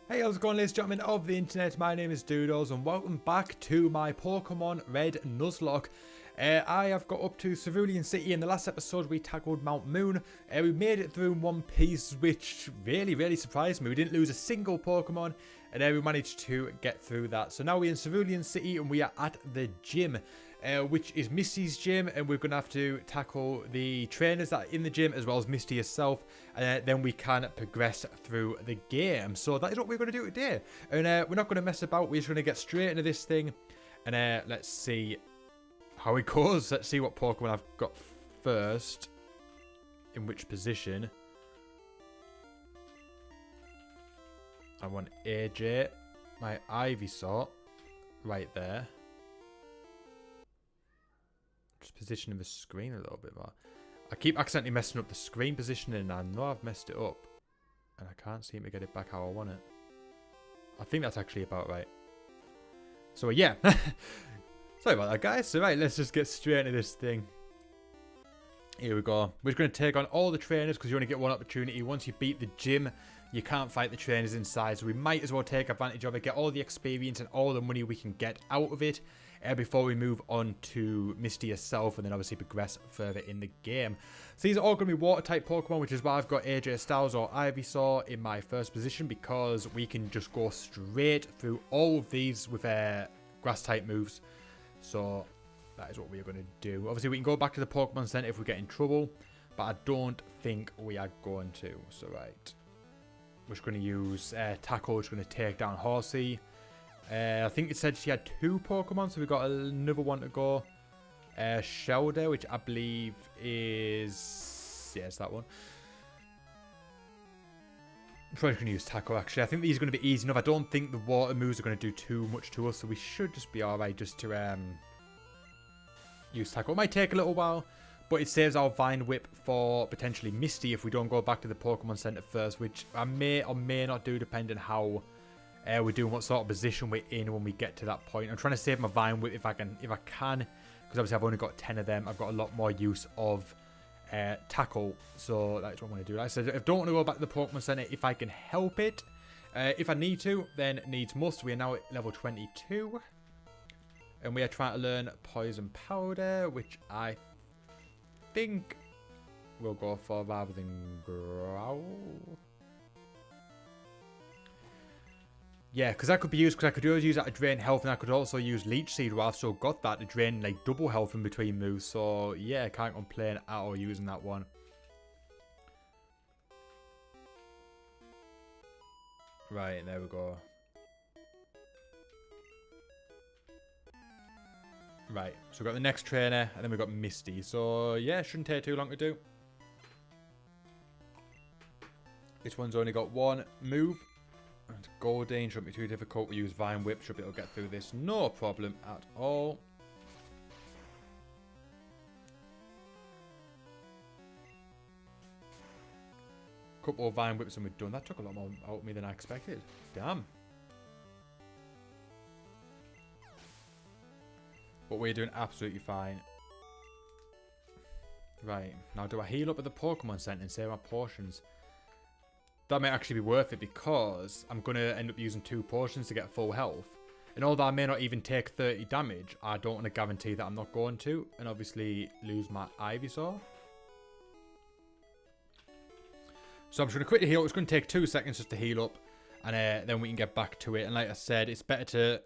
Hey, how's it going, ladies and gentlemen of the internet? My name is Doodles and welcome back to my Pokemon Red Nuzlocke. I have got up to Vermillion City. In the last episode we tackled Mount Moon. We made it through in one piece, which really surprised me. We didn't lose a single Pokemon and we managed to get through that. So now we're in Vermillion City and we are at the gym. Which is Misty's gym, and we're going to have to tackle the trainers that are in the gym as well as Misty herself, and then we can progress through the game. So that is what we're going to do today, and we're not going to mess about. We're just going to get straight into this thing, and let's see how it goes. Let's see what Pokemon I've got first, in which position. I want AJ, my Ivysaur, right there. Just positioning the screen a little bit more. I keep accidentally messing up the screen positioning, and I know I've messed it up, and I can't seem to get it back how I want it. I think that's actually about right. So yeah, sorry about that, guys. So right, let's just get straight into this thing. Here we go. We're just going to take on all the trainers because you only get one opportunity. Once you beat the gym, you can't fight the trainers inside. So we might as well take advantage of it, get all the experience and all the money we can get out of it before we move on to Misty herself and then obviously progress further in the game. So these are all going to be water type Pokemon, which is why I've got AJ Styles or Ivysaur in my first position, because we can just go straight through all of these with grass type moves. So that is what we are going to do. Obviously, we can go back to the Pokemon Center if we get in trouble, but I don't think we are going to. So, right. We're just going to use Tackle, which is going to take down Horsey. I think it said she had 2 Pokemon, so we've got another one to go. Shelder, which I believe is... yeah, it's that one. I'm probably going to use Tackle, actually. I think these are going to be easy enough. I don't think the water moves are going to do too much to us, so we should just be alright just to... use Tackle. It might take a little while, but it saves our Vine Whip for potentially Misty if we don't go back to the Pokemon Center first, which I may or may not do depending how we're doing, what sort of position we're in when we get to that point. I'm trying to save my Vine Whip if I can, because obviously I've only got 10 of them. I've got a lot more use of Tackle, so that's what I'm going to do. Like I said, I don't want to go back to the Pokemon Center if I can help it. If I need to, then needs must. We are now at level 22. And we are trying to learn Poison Powder, which I think we'll go for rather than Growl. Yeah, because that could be used, because I could always use that to drain health, and I could also use Leech Seed, where I've still got that to drain like double health in between moves. So yeah, I can't complain at all using that one. Right, there we go. Right, so we've got the next trainer, and then we've got Misty. So, yeah, shouldn't take too long to do. This one's only got one move. And Goldane shouldn't be too difficult. We use Vine Whip, should be able to get through this. No problem at all. Couple of Vine Whips and we're done. That took a lot more out of me than I expected. Damn. But we're doing absolutely fine. Right, now do I heal up at the Pokemon Center and save my potions? That might actually be worth it, because I'm going to end up using 2 potions to get full health. And although I may not even take 30 damage, I don't want to guarantee that I'm not going to. And obviously lose my Ivysaur. So I'm just going to quickly heal. It's going to take 2 seconds just to heal up. And then we can get back to it. And like I said, it's better to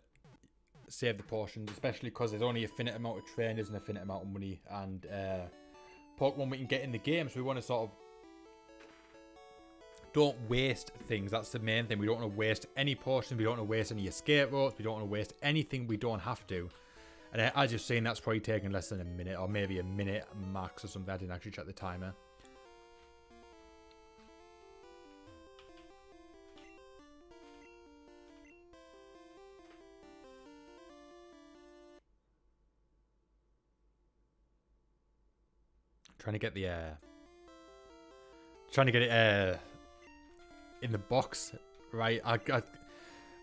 save the potions, especially because there's only a finite amount of trainers and a finite amount of money and Pokemon we can get in the game, so we want to sort of don't waste things. That's the main thing. We don't want to waste any potions, we don't want to waste any escape routes, we don't want to waste anything we don't have to. And as you've seen, that's probably taking less than a minute, or maybe a minute max or something. I didn't actually check the timer. Trying to get the it in the box, right? I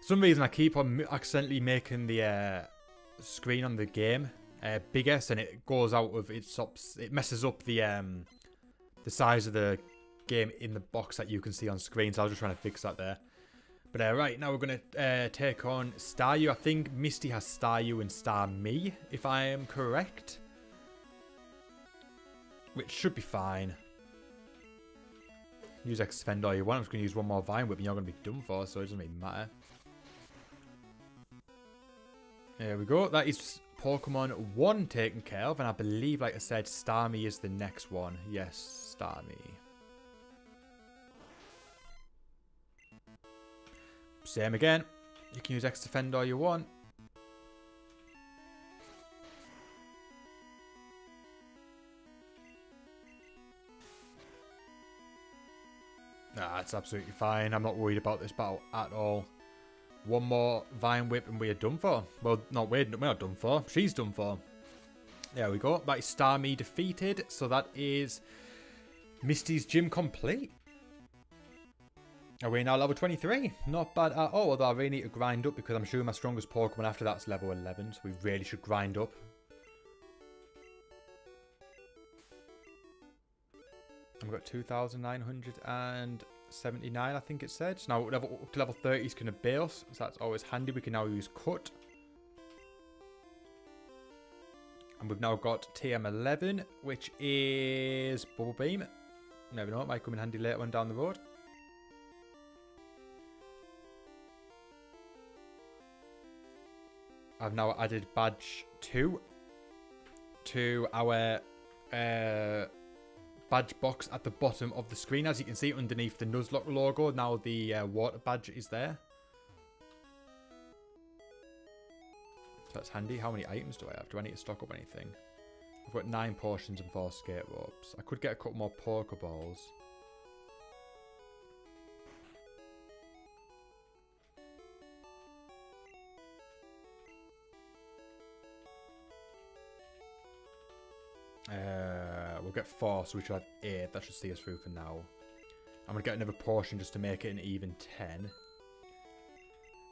some reason I keep on accidentally making the screen on the game bigger, and it goes out of it. It messes up the size of the game in the box that you can see on screen. So I was just trying to fix that there. But right, now we're going to take on Staryu. I think Misty has Staryu and Starmie, if I am correct. Which should be fine. Use X defend all you want. I'm just going to use one more Vine Whip and you're going to be done for, so it doesn't really matter. There we go. That is Pokemon 1 taken care of. And I believe, like I said, Starmie is the next one. Yes, Starmie. Same again. You can use X defend all you want. Nah, it's absolutely fine. I'm not worried about this battle at all. One more Vine Whip and we're done for. Well, not we're not done for. She's done for. There we go. That is Starmie defeated. So that is Misty's gym complete. Are we now level 23? Not bad at all. Although I really need to grind up because I'm sure my strongest Pokemon after that's level 11. So we really should grind up. I've got 2,979, I think it said. So now up to level 30 is going to bail us. So that's always handy. We can now use Cut. And we've now got TM11, which is Bubble Beam. Never know, it might come in handy later on down the road. I've now added badge 2 to our badge box at the bottom of the screen. As you can see underneath the Nuzlocke logo, now the water badge is there. So that's handy. How many items do I have? Do I need to stock up anything? I've got 9 potions and 4 skate ropes. I could get a couple more Pokeballs. We'll get 4, so we should have 8. That should see us through for now. I'm going to get another potion just to make it an even 10.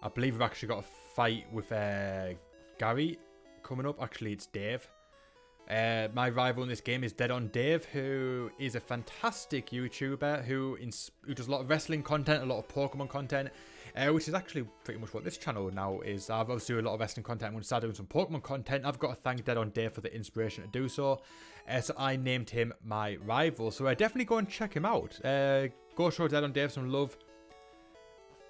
I believe we've actually got a fight with Gary coming up. Actually, it's Dave. My rival in this game is Dead on Dave, who is a fantastic YouTuber who does a lot of wrestling content, a lot of Pokemon content, which is actually pretty much what this channel now is. I've obviously doing a lot of wrestling content. I'm going to start doing some Pokemon content. I've got to thank Dead on Dave for the inspiration to do so. So I named him my rival. So definitely go and check him out. Go show Dead on Dave some love.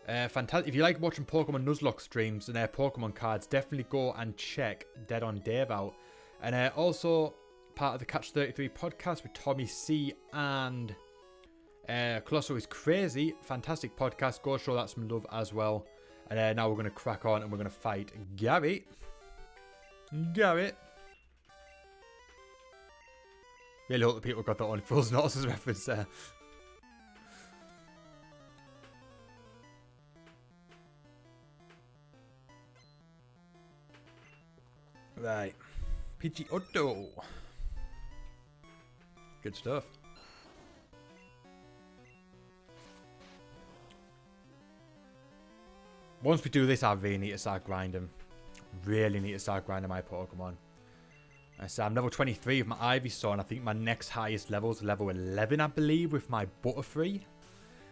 Fantastic. If you like watching Pokemon Nuzlocke streams and Pokemon cards, definitely go and check Dead on Dave out. And also part of the Catch 33 podcast with Tommy C and Colosso is Crazy. Fantastic podcast. Go show that some love as well. And now we're going to crack on and we're going to fight Gary. Really hope the people got that on Fools and Horses reference there. Right. Pidgeotto. Good stuff. Once we do this, I really need to start grinding. Really need to start grinding my Pokemon. So I'm level 23 with my Ivysaur, and I think my next highest level is level 11, I believe, with my Butterfree.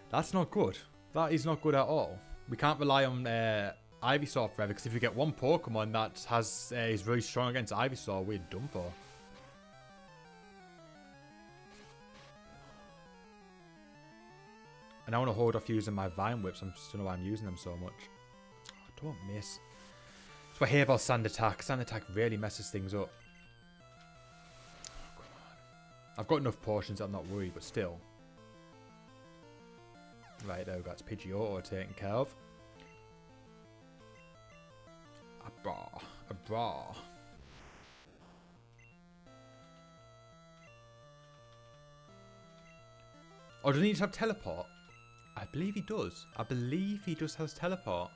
That's not good. That is not good at all. We can't rely on Ivysaur forever, because if you get one Pokemon that is very strong against Ivysaur, we're done for. And I want to hold off using my Vine Whips. I just don't know why I'm using them so much. Oh, don't miss. That's what I hear about Sand Attack. Sand Attack really messes things up. I've got enough potions that I'm not worried, but still. Right, there we go. It's Pidgeotto taken care of. A bra. Oh, does he need to have teleport? I believe he does. I believe he just has teleport.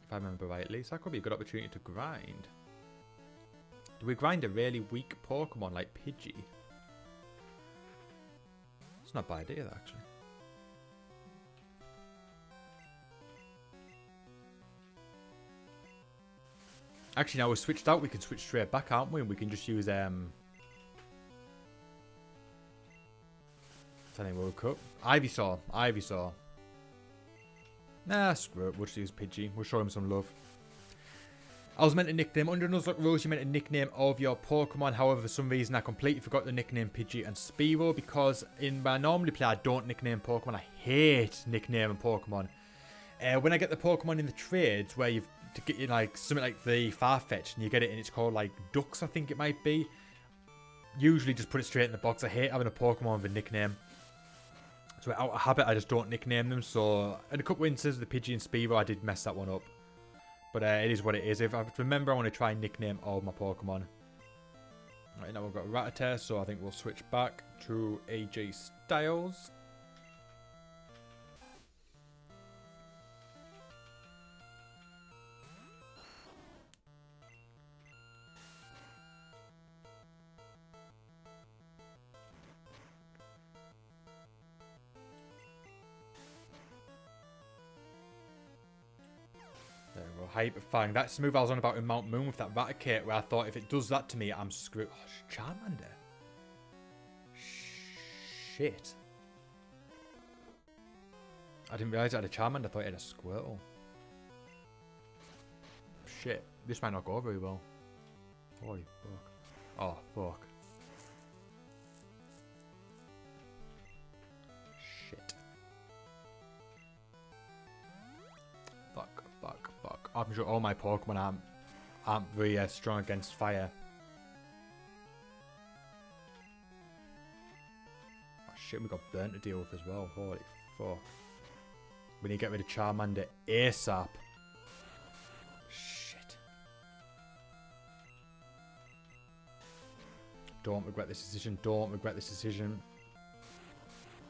If I remember rightly. So that could be a good opportunity to grind. Do we grind a really weak Pokemon like Pidgey? It's not a bad idea, actually. Actually, now we're switched out. We can switch straight back, aren't we? And we can just use... So Telling World Cup. Ivysaur. Ivysaur. Nah, screw it. We'll just use Pidgey. We'll show him some love. I was meant to nickname, under Nuzlocke rules, you meant to nickname all of your Pokemon. However, for some reason, I completely forgot to nickname Pidgey and Spearow because in my normally play, I don't nickname Pokemon. I hate nicknaming Pokemon. When I get the Pokemon in the trades where you've to get you like something like the Farfetch and you get it and it's called like Ducks, I think it might be. Usually just put it straight in the box. I hate having a Pokemon with a nickname. So out of habit, I just don't nickname them. So in a couple of instances, the Pidgey and Spearow, I did mess that one up. But it is what it is. If I remember, I want to try and nickname all my Pokemon. Right, now we've got Rattata, so I think we'll switch back to AJ Styles. There we go, Hyper Fang. That's the move I was on about in Mount Moon with that Raticate, where I thought if it does that to me, I'm screwed. Oh, Charmander. Shit. I didn't realise I had a Charmander, I thought it had a Squirtle. Shit. This might not go very well. Holy fuck. Oh, fuck. Shit. Fuck, fuck, fuck. I'm sure all my Pokemon aren't very strong against fire. Oh shit, we got Burn to deal with as well. Holy fuck. We need to get rid of Charmander ASAP. Shit. Don't regret this decision. Don't regret this decision.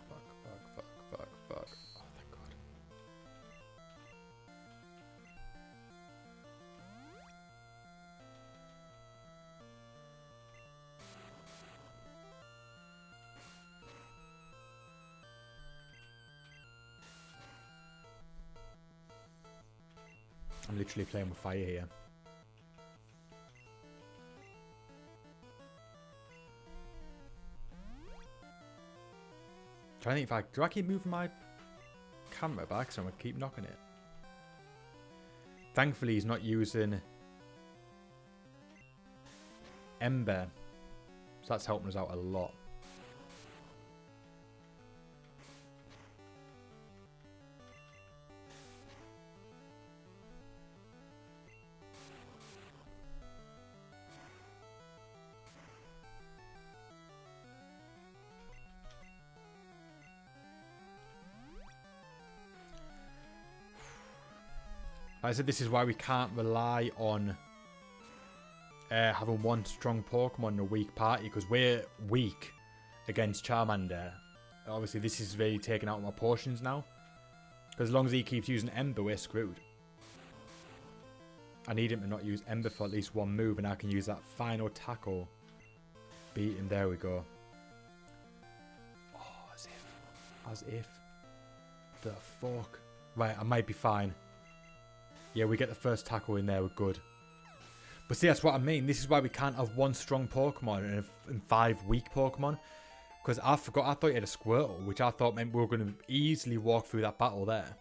Fuck, fuck, fuck, fuck, fuck. Oh, thank God. I'm literally playing with fire here. Trying to think if do I keep moving my camera back so I'm gonna keep knocking it? Thankfully he's not using Ember. So that's helping us out a lot. Like I said, this is why we can't rely on having one strong Pokemon in a weak party, because we're weak against Charmander. Obviously, this is really taking out my potions now. Because as long as he keeps using Ember, we're screwed. I need him to not use Ember for at least one move, and I can use that final tackle. Beat him, there we go. Oh, as if. As if. The fuck. Right, I might be fine. Yeah, we get the first tackle in there, we're good. But see, that's what I mean. This is why we can't have one strong Pokemon and 5 weak Pokemon. Because I forgot, I thought you had a Squirtle, which I thought meant we were going to easily walk through that battle there.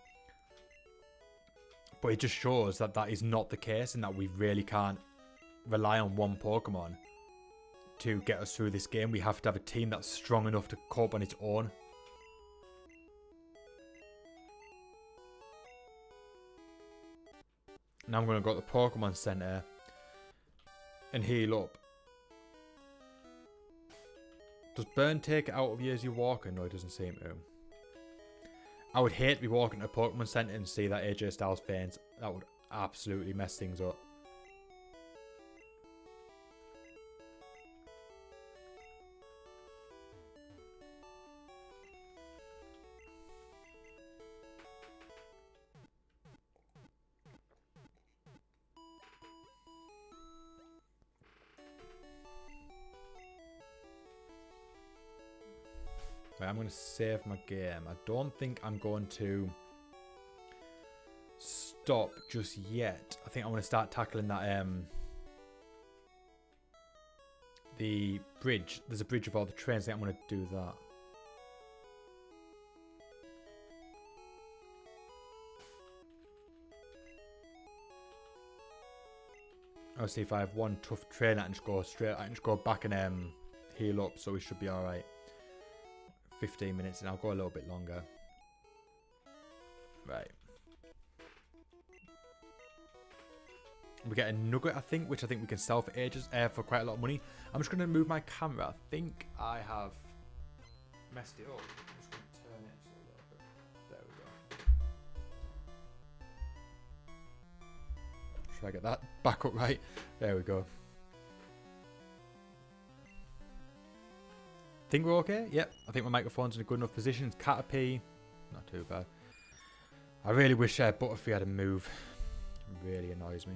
But it just shows that that is not the case and that we really can't rely on one Pokemon to get us through this game. We have to have a team that's strong enough to cope on its own. Now I'm going to go to the Pokemon Center and heal up. Does Burn take it out of you as you're walking? No, it doesn't seem to. I would hate to be walking to a Pokemon Center and see that AJ Styles faints. That would absolutely mess things up. Right, I'm going to save my game. I don't think I'm going to stop just yet. I think I'm going to start tackling that the bridge. There's a bridge of all the trains. I think I'm going to do that. I'll see if I have one tough trainer, I can just go straight. I can just go back and heal up, so we should be all right. 15 minutes, and I'll go a little bit longer. Right. We get a nugget, I think, which I think we can sell for ages, for quite a lot of money. I'm just going to move my camera. I think I have messed it up. I'm just going to turn it a little bit. There we go. Should I get that back up right? There we go. Think we're okay? Yep. I think my microphone's in a good enough position. Caterpie, not too bad. I really wish Butterfree had a move. It really annoys me.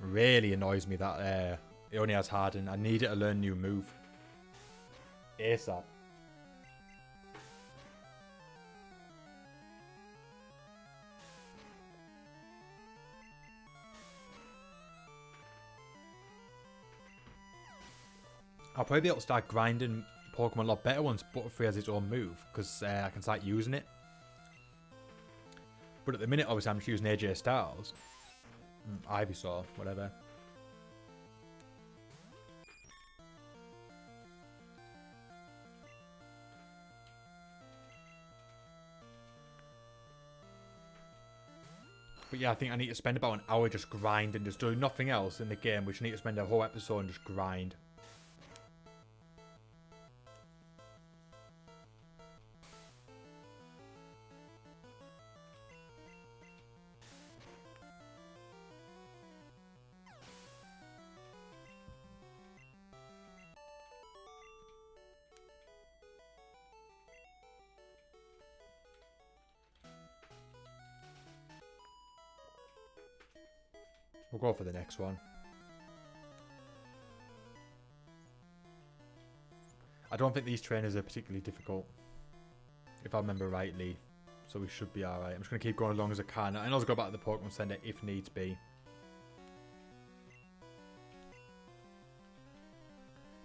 Really annoys me that it only has Harden. I need it to learn a new move. ASAP. I'll probably be able to start grinding Pokemon a lot better once Butterfree has its own move, because I can start using it. But at the minute, obviously, I'm just using AJ Styles. Ivysaur, whatever. But yeah, I think I need to spend about an hour just grinding, just doing nothing else in the game. We just need to spend a whole episode and just grind. We'll go for the next one. I don't think these trainers are particularly difficult, if I remember rightly. So we should be alright. I'm just going to keep going as long as I can. I can also go back to the Pokemon Center if needs be.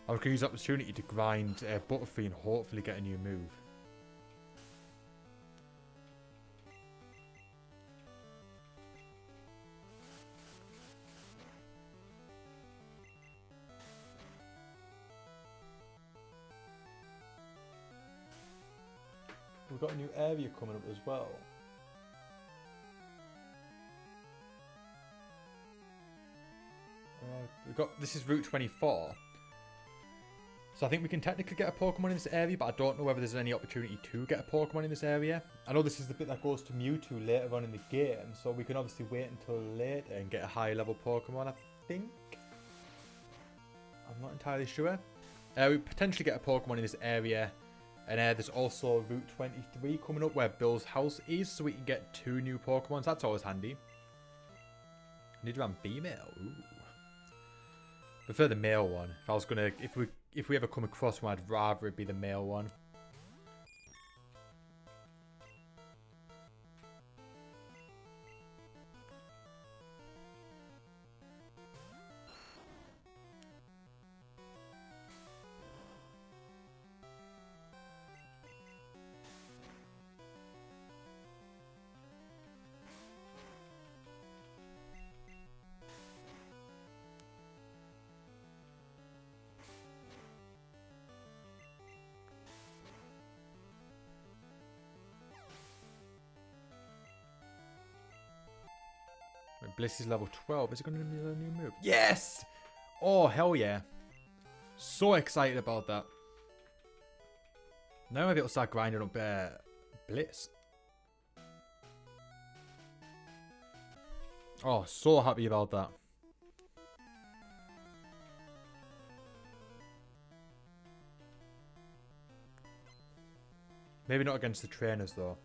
I was going to use the opportunity to grind Butterfree and hopefully get a new move. We've got a new area coming up as well. This is Route 24. So I think we can technically get a Pokemon in this area, but I don't know whether there's any opportunity to get a Pokemon in this area. I know this is the bit that goes to Mewtwo later on in the game, so we can obviously wait until later and get a high level Pokemon, I think. I'm not entirely sure. We potentially get a Pokemon in this area. And there's also Route 23 coming up where Bill's house is, so we can get 2 new Pokemons. That's always handy. Nidoran female. Ooh. Prefer the male one. If I was gonna, if we ever come across one, I'd rather it be the male one. Bliss is level 12. Is it going to be a new move? Yes! Oh, hell yeah. So excited about that. Now maybe it'll start grinding up Bliss. Oh, so happy about that. Maybe not against the trainers, though.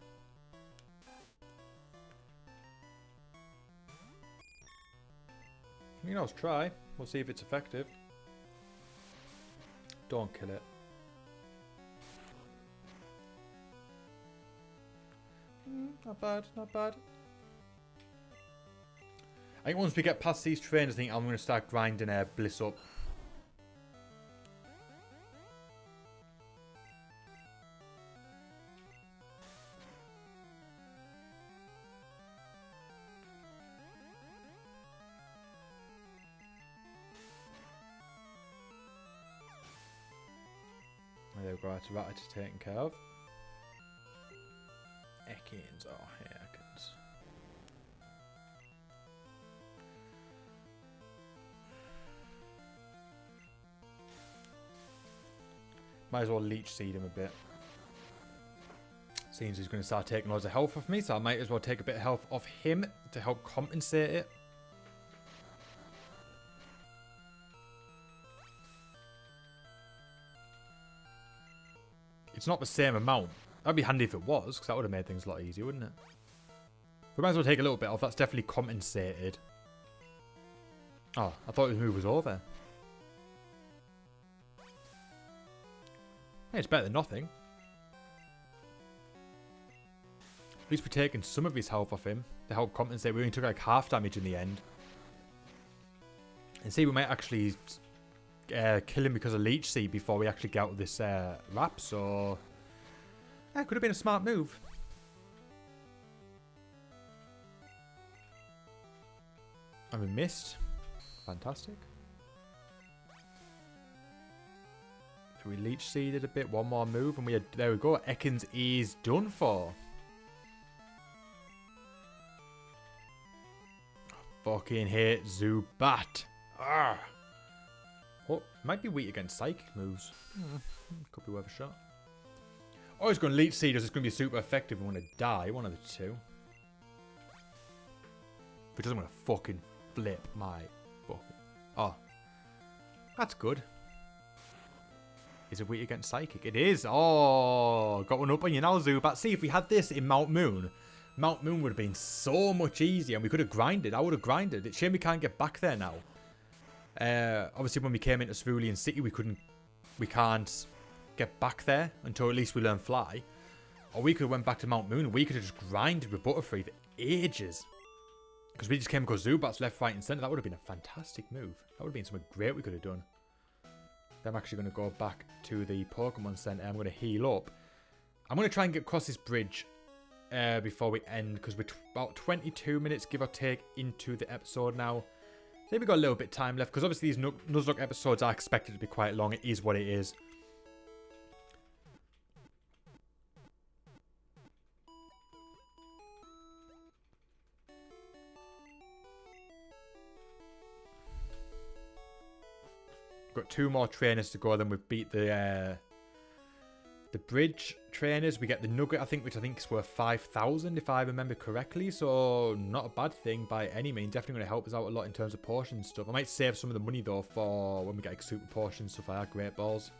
You know, let's try. We'll see if it's effective. Don't kill it. Not bad, not bad. I think once we get past these trainers, I think I'm going to start grinding Bliss up. There we go, that's right, it's taken care of. Ekans, oh, hey, Ekans. Might as well leech seed him a bit. Seems he's going to start taking loads of health off me, so I might as well take a bit of health off him to help compensate it. It's not the same amount. That'd be handy if it was, because that would have made things a lot easier, wouldn't it? We might as well take a little bit off. That's definitely compensated. Oh, I thought his move was over. Hey, it's better than nothing. At least we're taking some of his health off him to help compensate. We only took like half damage in the end. And see, we might actually kill him because of Leech Seed before we actually get out of this wrap. So, that could have been a smart move. And we missed. Fantastic. So we Leech Seeded a bit. One more move. And we had, there we go. Ekans is done for. Fucking hate Zubat. Arrgh. Oh, might be weak against psychic moves. Could be worth a shot. Oh, he's going to Leech Seed us. It's going to be super effective. We want to die. One of the two. If it doesn't want to fucking flip my bucket. Oh. That's good. Is it weak against psychic? It is. Oh, got one up on you now, Zubat. See, if we had this in Mount Moon, Mount Moon would have been so much easier and we could have grinded. I would have grinded. It's a shame we can't get back there now. Obviously, when we came into Vermillion City, we can't get back there until at least we learn Fly. Or we could have went back to Mount Moon and we could have just grinded with Butterfree for ages. Because we just came across Zubats left, right and centre. That would have been a fantastic move. That would have been something great we could have done. I'm actually going to go back to the Pokemon Center. I'm going to heal up. I'm going to try and get across this bridge before we end, because we're about 22 minutes, give or take, into the episode now. So we've got a little bit of time left, because obviously these Nuzlocke episodes are expected to be quite long. It is what it is. Got 2 more trainers to go, then we've beat the bridge trainers. We get the Nugget, I think, which I think is worth 5,000 if I remember correctly. So not a bad thing by any means. Definitely going to help us out a lot in terms of potion stuff. I might save some of the money though for when we get like super potions, stuff like that. Great balls.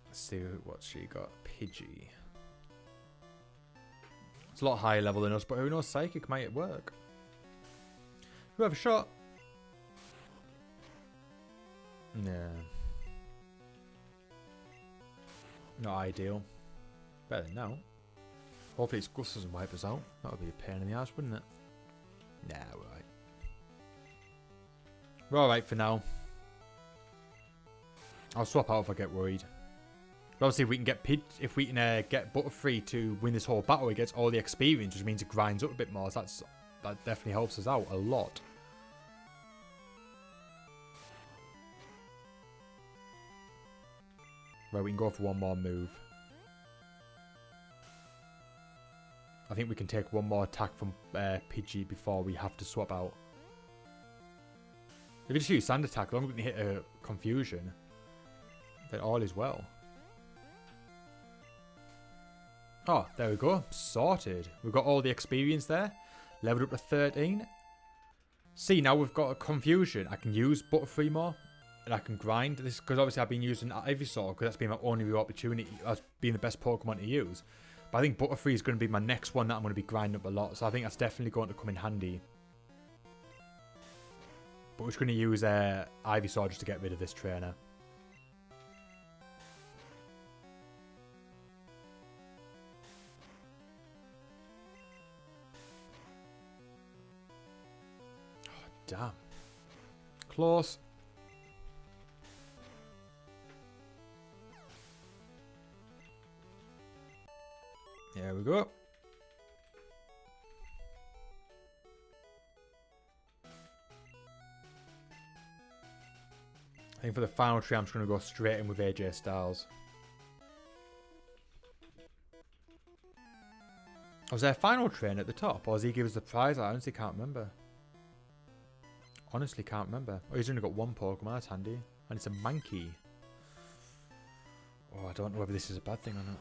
Let's see what she got. Pidgey. It's a lot higher level than us, but who knows? Psychic might work. We have a shot. Nah. Not ideal. Better than now. Hopefully its Gus doesn't wipe us out. That would be a pain in the ass, wouldn't it? Nah, we're alright. We're alright for now. I'll swap out if I get worried. But obviously, if we can get Butterfree to win this whole battle, it gets all the experience, which means it grinds up a bit more. So that definitely helps us out a lot. Right, we can go for one more move. I think we can take one more attack from Pidgey before we have to swap out. If we just use Sand Attack, as long as we can hit a Confusion, then all is well. Oh, there we go. Sorted. We've got all the experience there. Leveled up to 13. See, now we've got a Confusion. I can use Butterfree more. And I can grind this. Because obviously I've been using Ivysaur. Because that's been my only real opportunity as being the best Pokemon to use. But I think Butterfree is going to be my next one that I'm going to be grinding up a lot. So I think that's definitely going to come in handy. But we're just going to use Ivysaur just to get rid of this trainer. Damn. Close. There we go. think for the final tree, I'm just going to go straight in with AJ Styles. Was there a final train at the top? Or does he give us the prize? I honestly can't remember. Honestly can't remember. Oh, he's only got one Pokemon. That's handy. And it's a Mankey. Oh, I don't know whether this is a bad thing or not.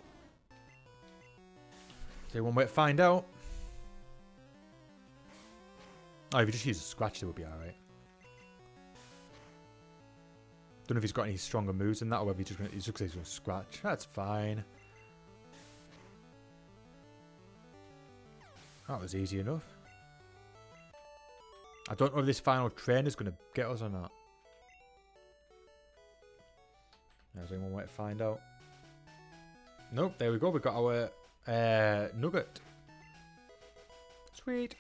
So one way to find out. Oh, if you just use a scratch, it would be alright. Don't know if he's got any stronger moves than that, or whether he's just going to scratch. That's fine. That was easy enough. I don't know if this final train is going to get us or not. There's only one way to find out. Nope, there we go. We got our Nugget. Sweet.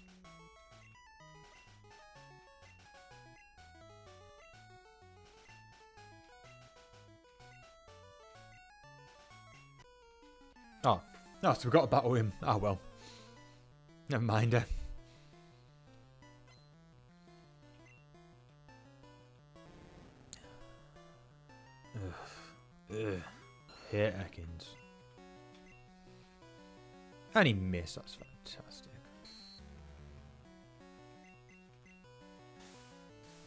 Oh, no, so we got to battle him. Oh well. Never mind. Ugh. Hate Ekans. And he missed. That's fantastic.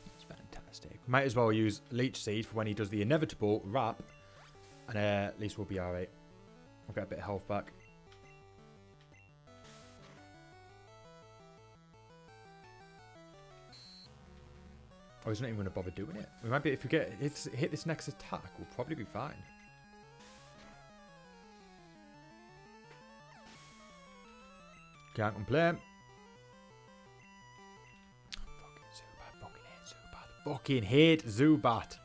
That's fantastic. Might as well use Leech Seed for when he does the inevitable wrap. And at least we'll be alright. We'll get a bit of health back. Oh, he's not even going to bother doing it. We might be, if we get hit this next attack, we'll probably be fine. Can't complain. Fucking hate Zubat.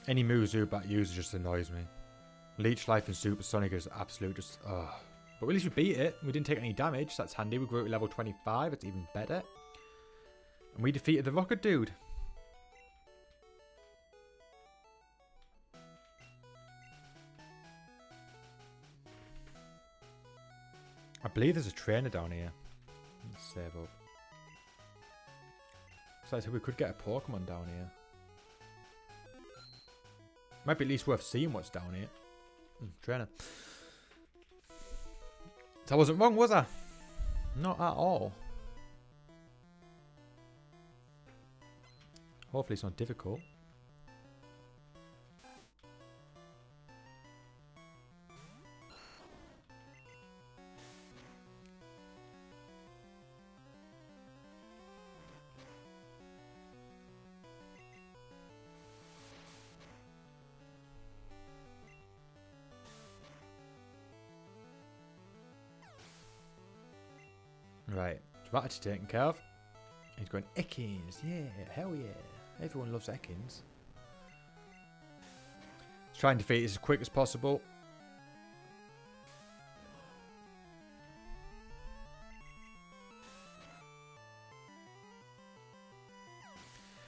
Any move Zubat uses just annoys me. Leech Life and Supersonic is absolute just... Ugh. But at least we beat it. We didn't take any damage. That's handy. We grew to level 25. It's even better. And we defeated the Rocket Dude. I believe there's a trainer down here. Let's save up. So I said we could get a Pokemon down here. Might be at least worth seeing what's down here. Trainer. So I wasn't wrong, was I? Not at all. Hopefully it's not difficult. Right, Rattata taken care of. He's going Ekans, yeah, hell yeah. Everyone loves Ekans. Let's try and defeat this as quick as possible.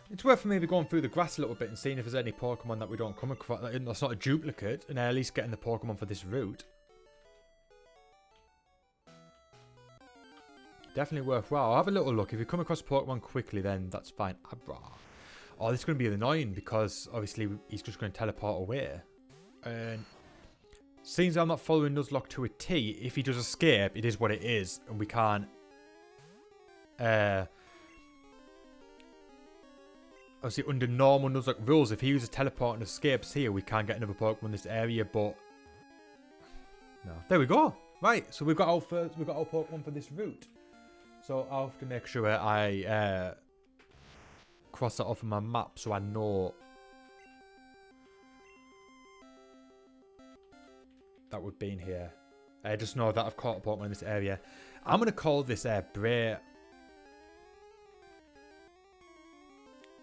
It's worth maybe going through the grass a little bit and seeing if there's any Pokemon that we don't come across that's not a duplicate, and at least getting the Pokemon for this route. Definitely worthwhile. I'll have a little look. If you come across Pokemon quickly, then that's fine. Abra. Oh, this is going to be annoying because obviously he's just going to teleport away. And seems I'm not following Nuzlocke to a T. If he does escape, it is what it is, and we can't. Obviously, under normal Nuzlocke rules, if he uses teleport and escapes here, we can't get another Pokemon in this area. But no, there we go. Right, so we've got our Pokemon for this route. So I'll have to make sure I cross that off on my map so I know that would be in here. I just know that I've caught a Pokemon in this area. I'm going to call this Bray.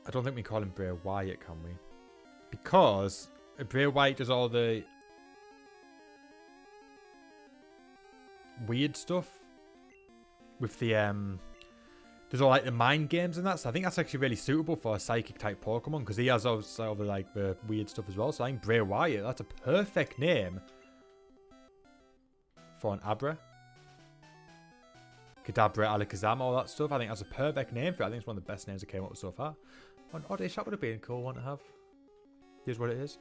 I don't think we call him Bray Wyatt, can we? Because Bray Wyatt does all the weird stuff with the There's all like the mind games and that, so I think that's actually really suitable for a psychic type Pokemon because he has all the like the weird stuff as well. So I think Bray Wyatt, that's a perfect name for an Abra. Kadabra, Alakazam, all that stuff. I think that's a perfect name for it. I think it's one of the best names that came up with so far. An Oddish, that would have been a cool one to have. Here's what it is.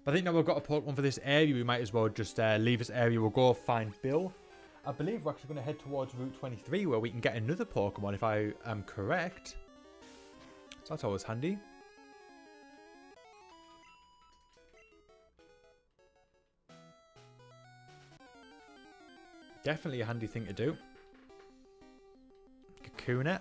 But I think now we've got a Pokemon for this area, we might as well just leave this area. We'll go find Bill. I believe we're actually going to head towards Route 23 where we can get another Pokemon if I am correct. So that's always handy. Definitely a handy thing to do. Kakuna.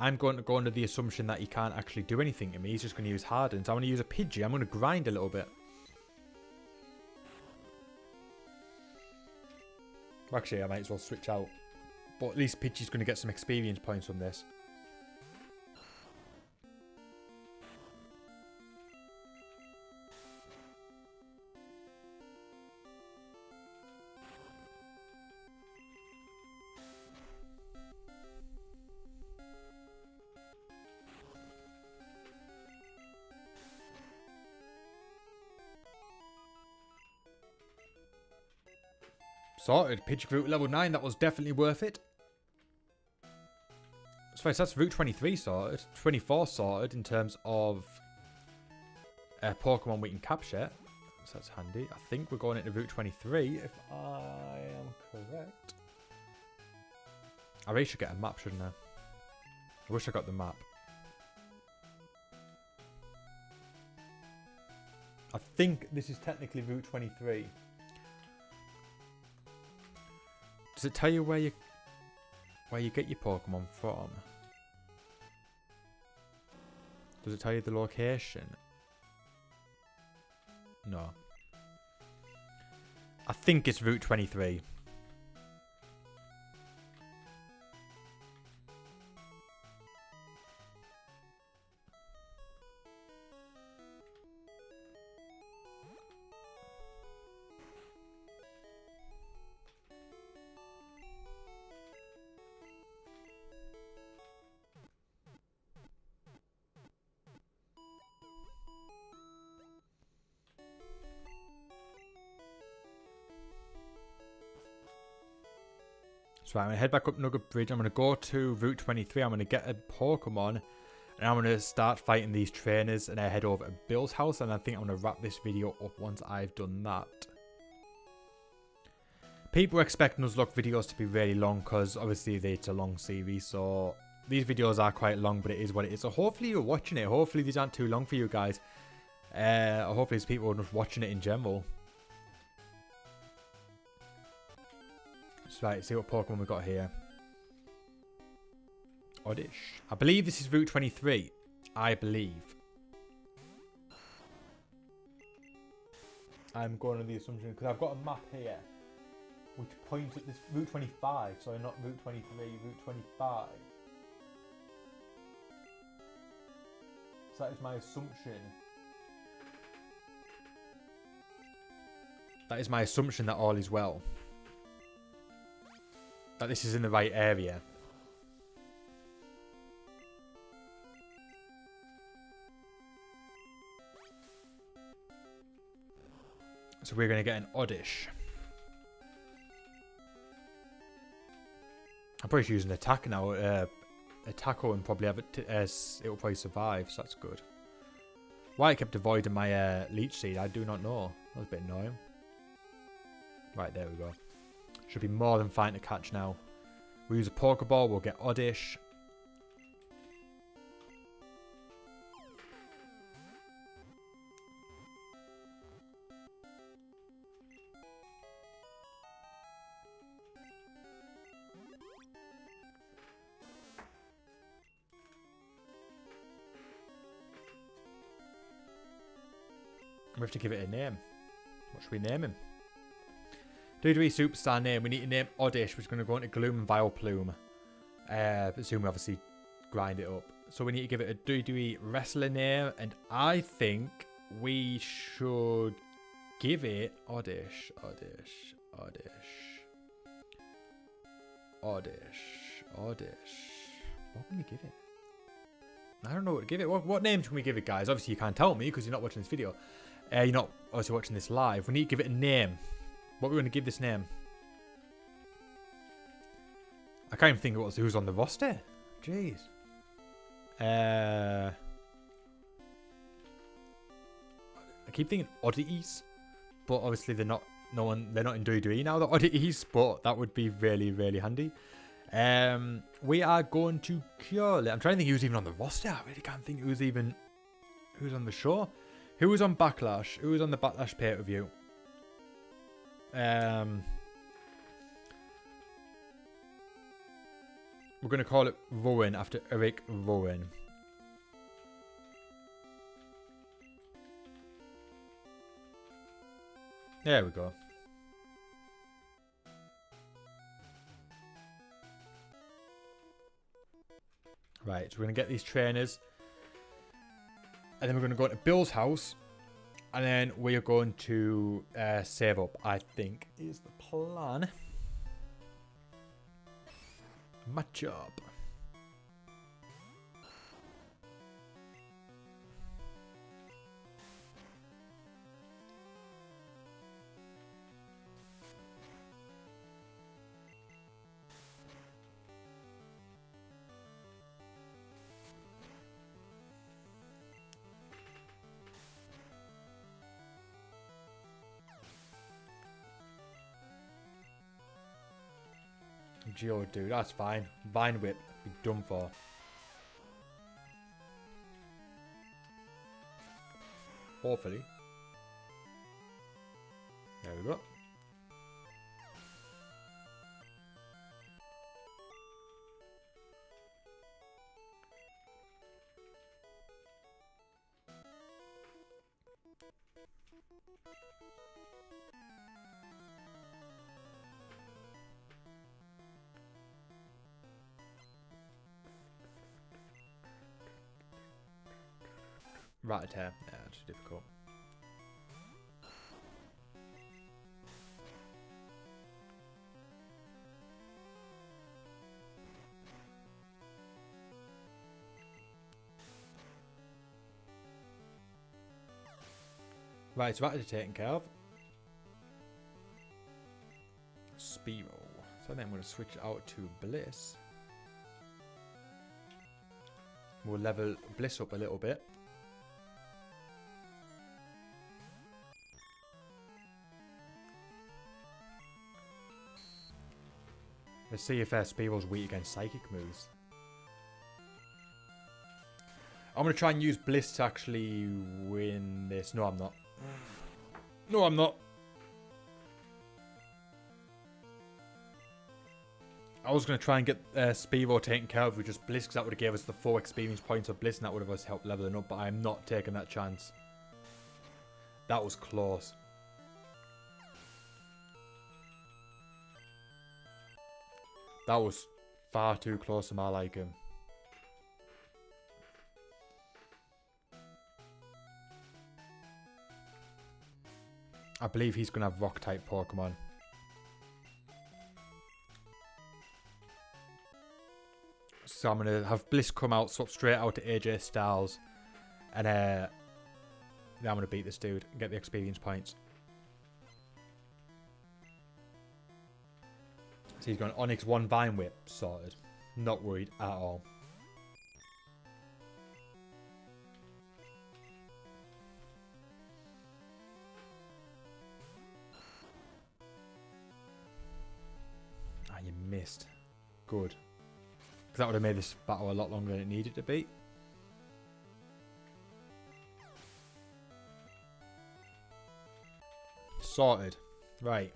I'm going to go under the assumption that he can't actually do anything to me. He's just going to use Harden. So I'm going to use a Pidgey. I'm going to grind a little bit. Actually, I might as well switch out. But at least Pidgey's going to get some experience points from this. Sorted. Pidgey Route level 9. That was definitely worth it. So that's Route 23 sorted. 24 sorted in terms of Pokemon we can capture. So that's handy. I think we're going into Route 23 if I am correct. I really should get a map, shouldn't I? I wish I got the map. I think this is technically Route 23. Does it tell you where you get your Pokemon from? Does it tell you the location? No. I think it's Route 23. So I'm going to head back up Nugget Bridge. I'm going to go to Route 23. I'm going to get a Pokemon. And I'm going to start fighting these trainers. And I head over to Bill's house. And I think I'm going to wrap this video up once I've done that. People expect Nuzlocke videos to be really long. Because obviously it's a long series. So these videos are quite long. But it is what it is. So hopefully you're watching it. Hopefully these aren't too long for you guys. Hopefully there's people just watching it in general. Right, see what Pokemon we got here. Oddish. I believe this is Route 23. I believe. I'm going on the assumption because I've got a map here which points at this Route 25. Sorry, not Route 23, Route 25. So that is my assumption. That is my assumption that all is well. That this is in the right area. So we're going to get an Oddish. I'm probably using attack now. Attacker and probably have it. It will probably survive, so that's good. Why I kept avoiding my Leech Seed, I do not know. That was a bit annoying. Right, there we go. Should be more than fine to catch now. We'll use a Pokeball. We'll get Oddish. We have to give it a name. What should we name him? WWE Superstar name. We need to name Oddish, which is going to go into Gloom and Vileplume. Assume we obviously grind it up. So we need to give it a WWE wrestler name. And I think we should give it Oddish. What can we give it? I don't know what to give it. What names can we give it, guys? Obviously, you can't tell me because you're not watching this video. You're not obviously watching this live. We need to give it a name. What are we going to give this name? I can't even think of who's on the roster. Jeez. I keep thinking oddities, but obviously they're not. They're not in WWE now. The oddities, but that would be really, really handy. We are going to cure it. I'm trying to think who's even on the roster. I really can't think who's on the show. Who was on Backlash? Who was on the Backlash pay-per-view? We're going to call it Rowan after Eric Rowan. There we go. Right, so we're going to get these trainers. And then we're going to go to Bill's house. And then we are going to save up, I think, is the plan. Match up. Geo, dude, that's fine. Vine Whip, be done for. Hopefully. There we go. Right here. Yeah, it's difficult. Right, so that is taken care of. Spearow. So then I'm going to switch out to Bliss. We'll level Bliss up a little bit. Let's see if Spearow's weak against psychic moves. I'm going to try and use Bliss to actually win this. No, I'm not. No, I'm not. I was going to try and get Spearow taken care of with just Bliss, because that would have gave us the 4 experience points of Bliss and that would have helped leveling up, but I'm not taking that chance. That was close. That was far too close to my liking. I believe he's going to have rock-type Pokemon. So I'm going to have Bliss come out, swap straight out to AJ Styles. And then I'm going to beat this dude and get the experience points. So he's going Onyx 1 Vine Whip, sorted. Not worried at all. Ah, you missed. Good. Because that would have made this battle a lot longer than it needed to be. Sorted. Right.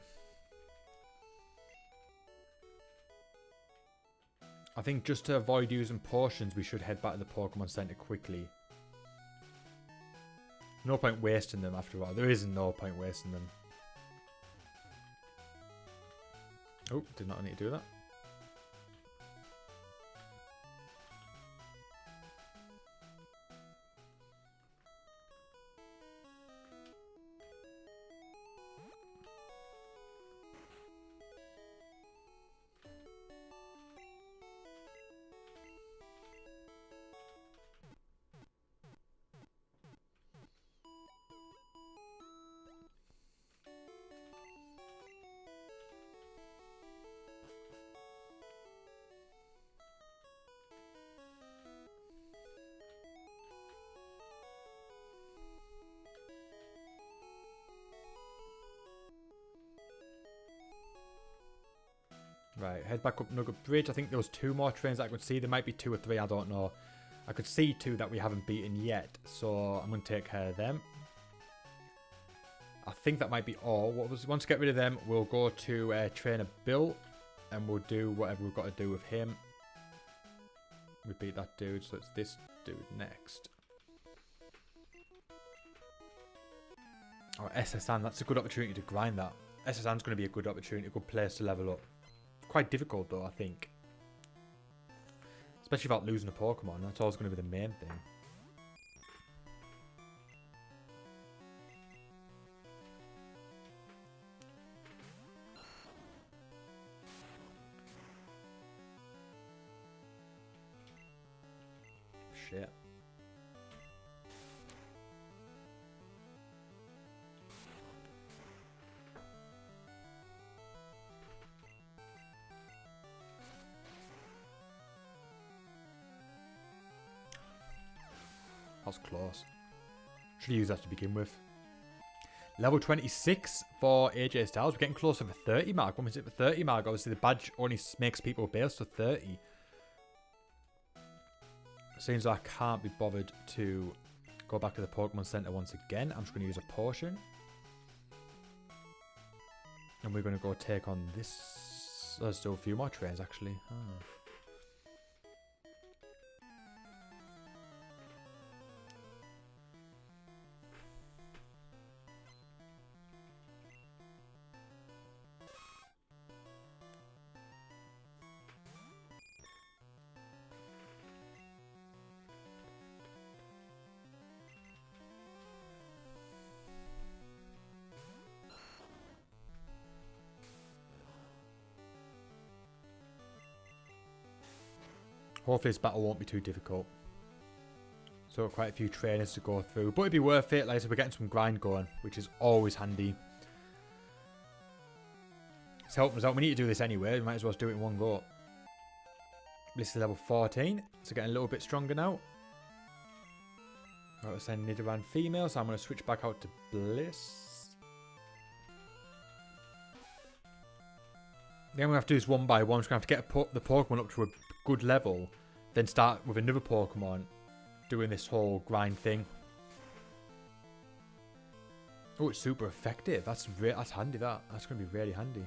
I think just to avoid using potions, we should head back to the Pokemon Center quickly. No point wasting them after all. There isn't no point wasting them. Oh, did not need to do that. Right, head back up Nugget Bridge. I think there was 2 more trains that I could see. There might be 2 or 3, I don't know. I could see 2 that we haven't beaten yet, so I'm going to take care of them. I think that might be all. Once we get rid of them, we'll go to Trainer Bill, and we'll do whatever we've got to do with him. We beat that dude, so it's this dude next. Oh, SSN, that's a good opportunity to grind that. SSN's going to be a good opportunity, a good place to level up. Quite difficult though, I think. Especially without losing a Pokemon. That's always going to be the main thing. Shit. That was close. Should have used that to begin with. Level 26 for AJ Styles. We're getting close to the 30 mark. When we hit the 30 mark, obviously the badge only makes people base to 30. Seems like I can't be bothered to go back to the Pokemon Center once again. I'm just going to use a potion. And we're going to go take on this. There's still a few more trains actually. Oh. Hopefully this battle won't be too difficult. So quite a few trainers to go through. But it'd be worth it. Like I said, we're getting some grind going, which is always handy. It's helping us out. We need to do this anyway. We might as well do it in one go. Bliss is level 14. So getting a little bit stronger now. Right, we're sending Nidoran female. So I'm going to switch back out to Bliss. Then we have to do this one by one. We're going to have to get the Pokemon up to a good level. Then start with another Pokemon doing this whole grind thing. Oh, it's super effective. That's handy. That's going to be really handy.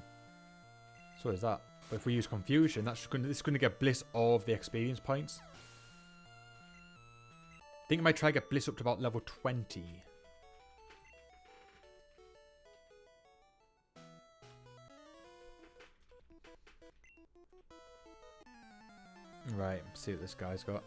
So is that. But if we use Confusion, this is going to get Bliss all of the experience points. I think I might try to get Bliss up to about level 20. Right, see what this guy's got.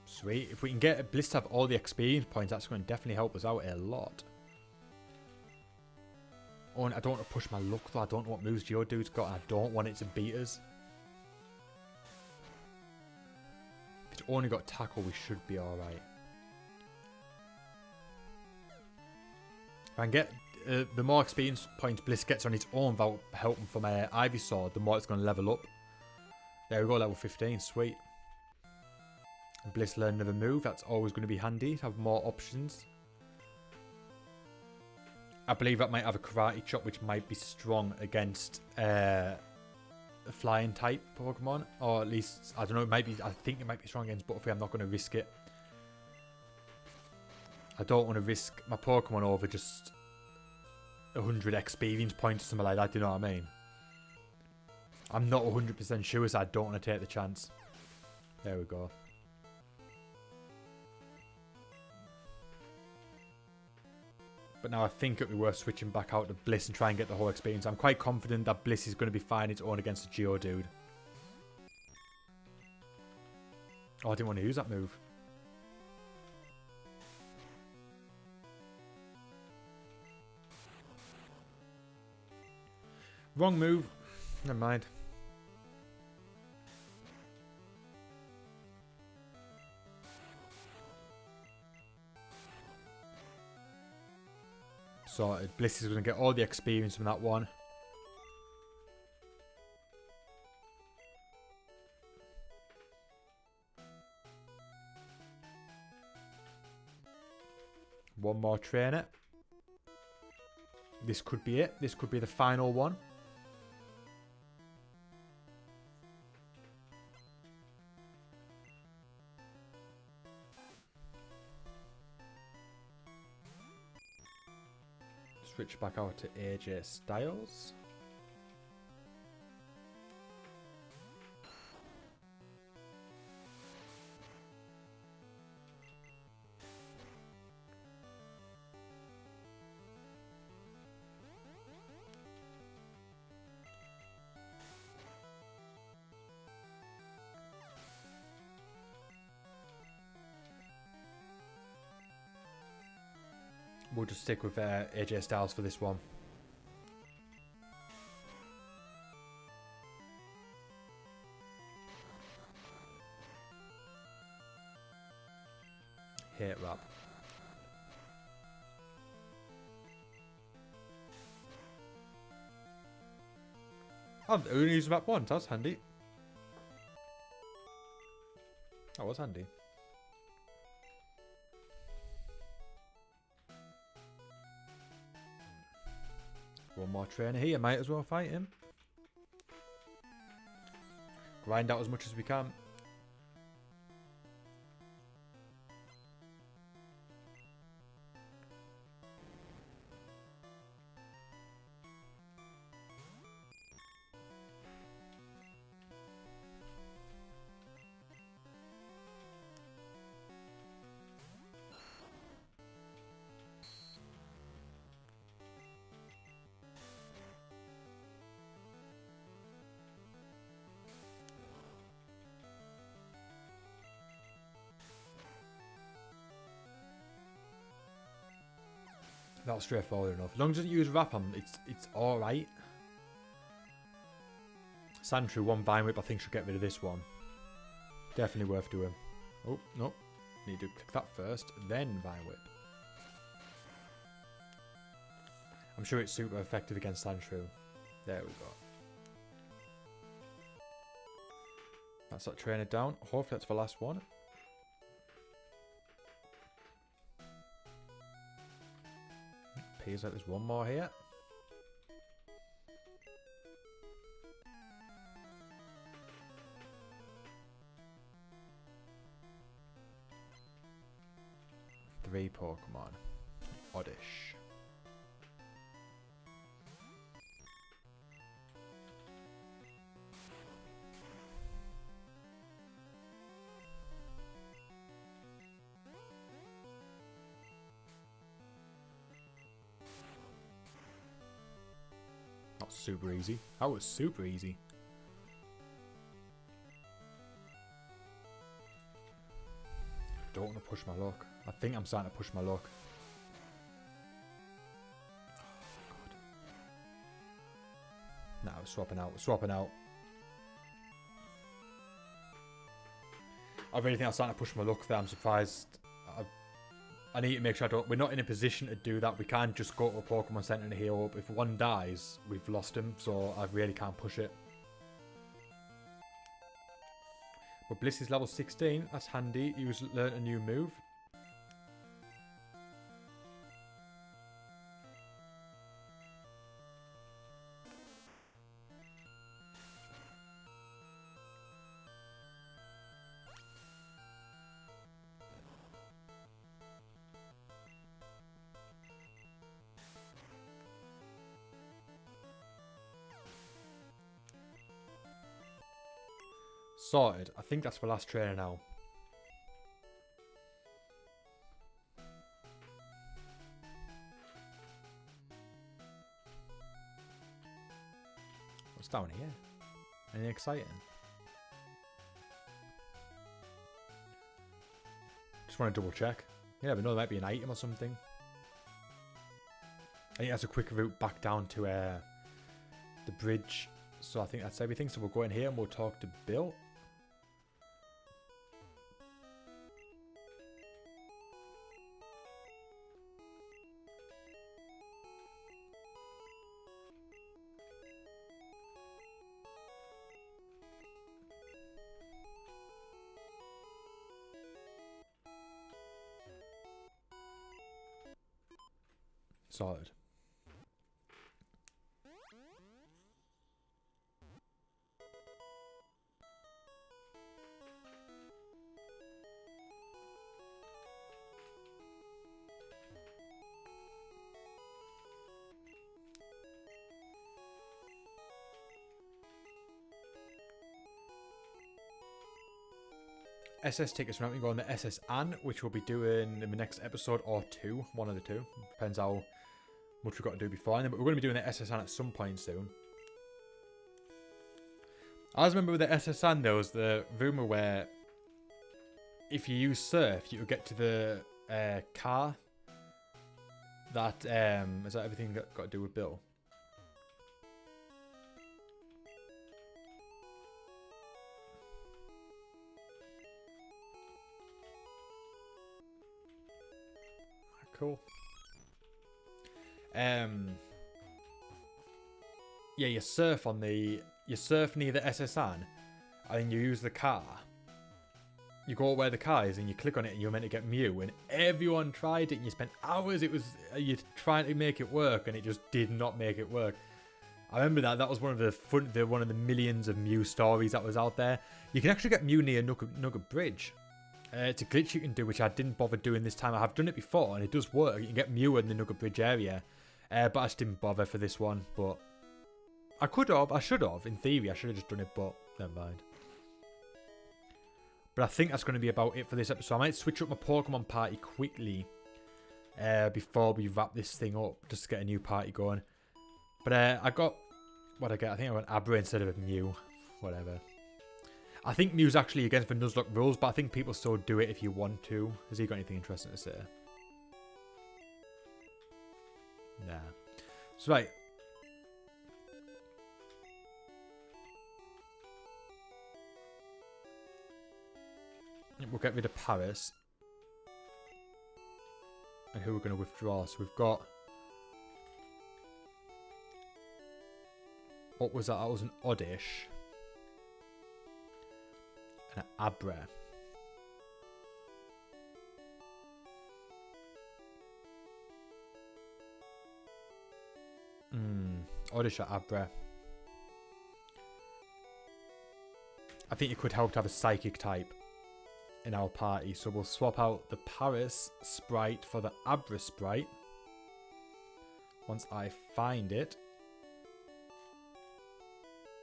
Sweet. If we can get Bliss to have all the experience points, that's going to definitely help us out a lot. Oh, and I don't want to push my luck though. I don't know what moves Geodude's got. And I don't want it to beat us. If it's only got tackle, we should be alright. If I can get the more experience points Bliss gets on its own without helping from Ivysaur, the more it's going to level up. There we go, level 15. Sweet. And Bliss learned another move. That's always going to be handy to have more options. I believe that might have a Karate Chop, which might be strong against a flying type Pokemon. Or at least, I don't know, I think it might be strong against Butterfree. I'm not going to risk it. I don't want to risk my Pokemon over just 100 experience points or something like that, do you know what I mean? I'm not 100% sure, so I don't want to take the chance. There we go. But now I think it would be worth switching back out to Bliss and try and get the whole experience. I'm quite confident that Bliss is going to be fine its own against the Geodude. Oh, I didn't want to use that move. Wrong move. Never mind. Sorted. Bliss is going to get all the experience from that one. One more trainer. This could be it. This could be the final one. Switch back out to AJ Styles. We'll just stick with AJ Styles for this one. Hate rap. Oh, we only used rap once. That's handy. That was handy. One more trainer here, might as well fight him. Grind out as much as we can. That was straightforward enough. As long as it doesn't use Rapam, it's alright. Sandshrew, one Vine Whip, I think should get rid of this one. Definitely worth doing. Oh, no. Need to click that first, then Vine Whip. I'm sure it's super effective against Sandshrew. There we go. That's that trainer down. Hopefully that's the last one. Appears like there's one more here. Three Pokemon. Oddish. Not super easy. That was super easy. Don't want to push my luck. I think I'm starting to push my luck. Oh, God. No, swapping out. Swapping out. I really think I'm starting to push my luck there. I'm surprised. I need to make sure we're not in a position to do that. We can't just go to a Pokemon Center and heal up. If one dies, we've lost him. So I really can't push it. But Bliss is level 16. That's handy. He's learned a new move. Sorted. I think that's the last trainer now. What's down here? Anything exciting? Just want to double check. Yeah, but no, there might be an item or something. I think that's a quick route back down to the bridge. So I think that's everything. So we'll go in here and we'll talk to Bill. Sorted. SS tickets. We're going to go on the SS Anne, which we'll be doing in the next episode or two. One of the two. Depends how much we've got to do before. But we're going to be doing the SS Anne at some point soon. I always remember with the SS Anne, there was the rumour where if you use Surf, you would get to the car that... is that everything got to do with Bill? Cool. Yeah, you surf near the SS Anne, and then you use the car. You go where the car is, and you click on it, and you're meant to get Mew. And everyone tried it, and you spent hours. You trying to make it work, and it just did not make it work. I remember that was one of the millions of Mew stories that was out there. You can actually get Mew near Nugget Bridge. It's a glitch you can do, which I didn't bother doing this time. I have done it before, and it does work. You can get Mew in the Nugget Bridge area. But I just didn't bother for this one. But I could have. I should have. In theory, I should have just done it, but never mind. But I think that's going to be about it for this episode. I might switch up my Pokemon party quickly before we wrap this thing up, just to get a new party going. But I got what I get. I think I got Abra instead of a Mew. Whatever. I think Mew's actually against the Nuzlocke rules, but I think people still do it if you want to. Has he got anything interesting to say? Nah. So, right. We'll get rid of Paris. And who we're going to withdraw. So, we've got... What was that? That was an Oddish. And an Abra. Oddish or Abra. I think it could help to have a Psychic type in our party. So we'll swap out the Paris sprite for the Abra sprite. Once I find it.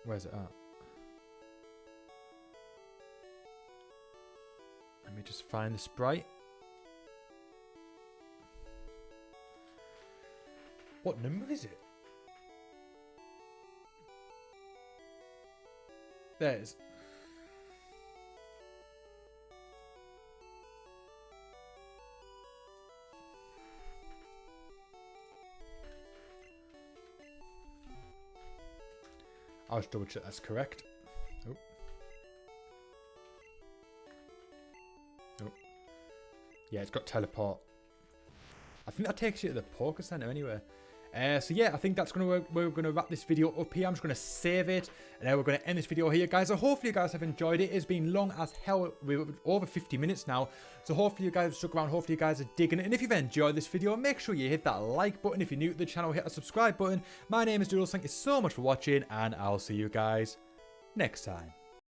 Where's it at? Let me just find the sprite. What number is it? There it is. I'll just double check that's correct. Oh. Oh. Yeah, it's got teleport. I think that takes you to the Poké Center anyway. So yeah, I think that's we're going to wrap this video up here. I'm just going to save it, and then we're going to end this video here, guys. So hopefully you guys have enjoyed it. It's been long as hell. We're over 50 minutes now. So hopefully you guys have stuck around. Hopefully you guys are digging it. And if you've enjoyed this video, make sure you hit that like button. If you're new to the channel, hit that subscribe button. My name is Doodles. Thank you so much for watching, and I'll see you guys next time.